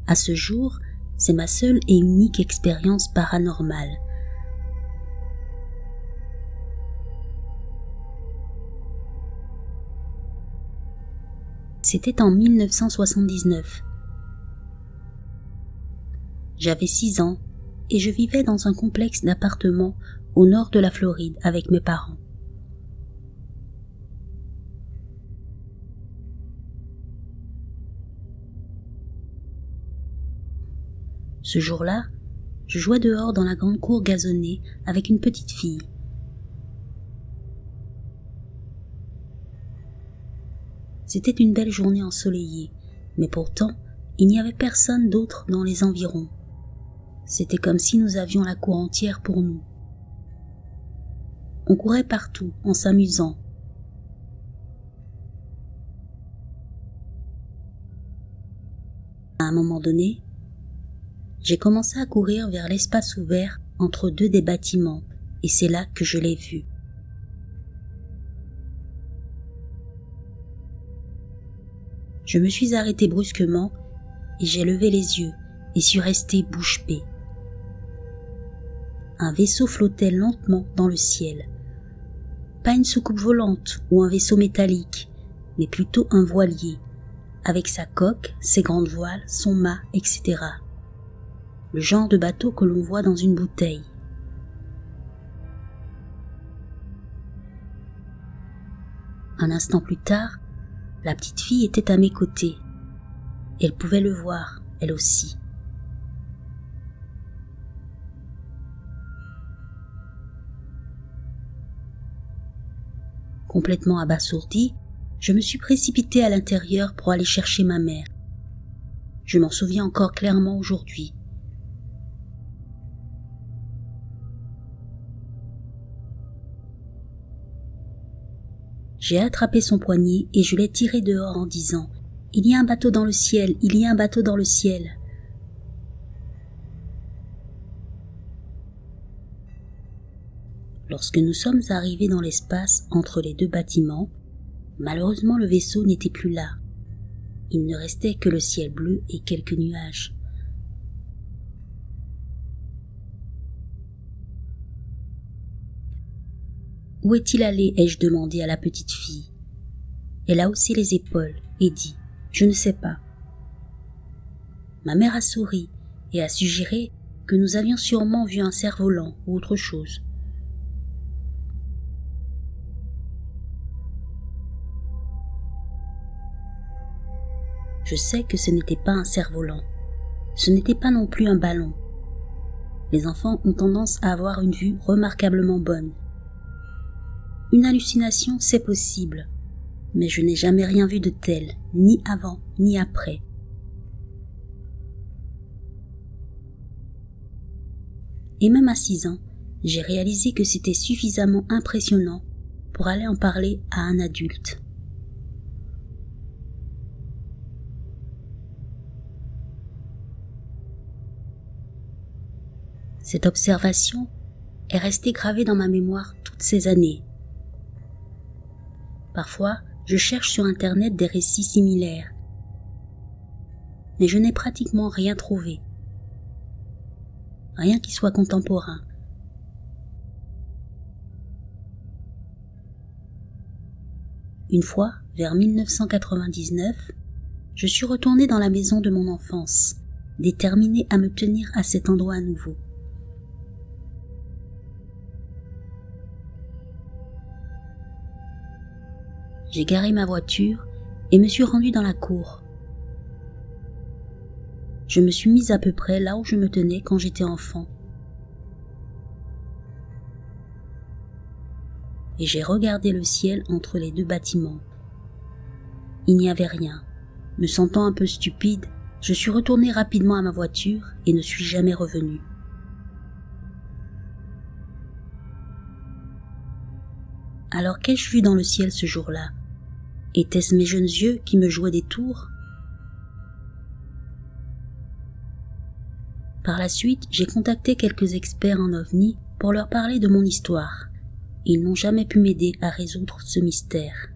À ce jour, c'est ma seule et unique expérience paranormale. C'était en 1979. J'avais 6 ans et je vivais dans un complexe d'appartements au nord de la Floride avec mes parents. Ce jour-là, je jouais dehors dans la grande cour gazonnée avec une petite fille. C'était une belle journée ensoleillée, mais pourtant, il n'y avait personne d'autre dans les environs. C'était comme si nous avions la cour entière pour nous. On courait partout en s'amusant. À un moment donné, j'ai commencé à courir vers l'espace ouvert entre deux des bâtiments, et c'est là que je l'ai vue. Je me suis arrêtée brusquement et j'ai levé les yeux et suis restée bouche bée. Un vaisseau flottait lentement dans le ciel. Pas une soucoupe volante ou un vaisseau métallique, mais plutôt un voilier, avec sa coque, ses grandes voiles, son mât, etc. Le genre de bateau que l'on voit dans une bouteille. Un instant plus tard, la petite fille était à mes côtés. Elle pouvait le voir, elle aussi. Complètement abasourdie, je me suis précipitée à l'intérieur pour aller chercher ma mère. Je m'en souviens encore clairement aujourd'hui. J'ai attrapé son poignet et je l'ai tiré dehors en disant « Il y a un bateau dans le ciel, il y a un bateau dans le ciel !» Lorsque nous sommes arrivés dans l'espace entre les deux bâtiments, malheureusement le vaisseau n'était plus là. Il ne restait que le ciel bleu et quelques nuages. « Où est-il allé ?» ai-je demandé à la petite fille. Elle a haussé les épaules et dit « Je ne sais pas ». Ma mère a souri et a suggéré que nous avions sûrement vu un cerf-volant ou autre chose. Je sais que ce n'était pas un cerf-volant. Ce n'était pas non plus un ballon. Les enfants ont tendance à avoir une vue remarquablement bonne. Une hallucination, c'est possible, mais je n'ai jamais rien vu de tel, ni avant, ni après. Et même à 6 ans, j'ai réalisé que c'était suffisamment impressionnant pour aller en parler à un adulte. Cette observation est restée gravée dans ma mémoire toutes ces années. Parfois, je cherche sur Internet des récits similaires, mais je n'ai pratiquement rien trouvé. Rien qui soit contemporain. Une fois, vers 1999, je suis retournée dans la maison de mon enfance, déterminée à me tenir à cet endroit à nouveau. J'ai garé ma voiture et me suis rendue dans la cour. Je me suis mise à peu près là où je me tenais quand j'étais enfant. Et j'ai regardé le ciel entre les deux bâtiments. Il n'y avait rien. Me sentant un peu stupide, je suis retournée rapidement à ma voiture et ne suis jamais revenue. Alors qu'ai-je vu dans le ciel ce jour-là? Étaient-ce mes jeunes yeux qui me jouaient des tours? Par la suite, j'ai contacté quelques experts en ovnis pour leur parler de mon histoire. Ils n'ont jamais pu m'aider à résoudre ce mystère.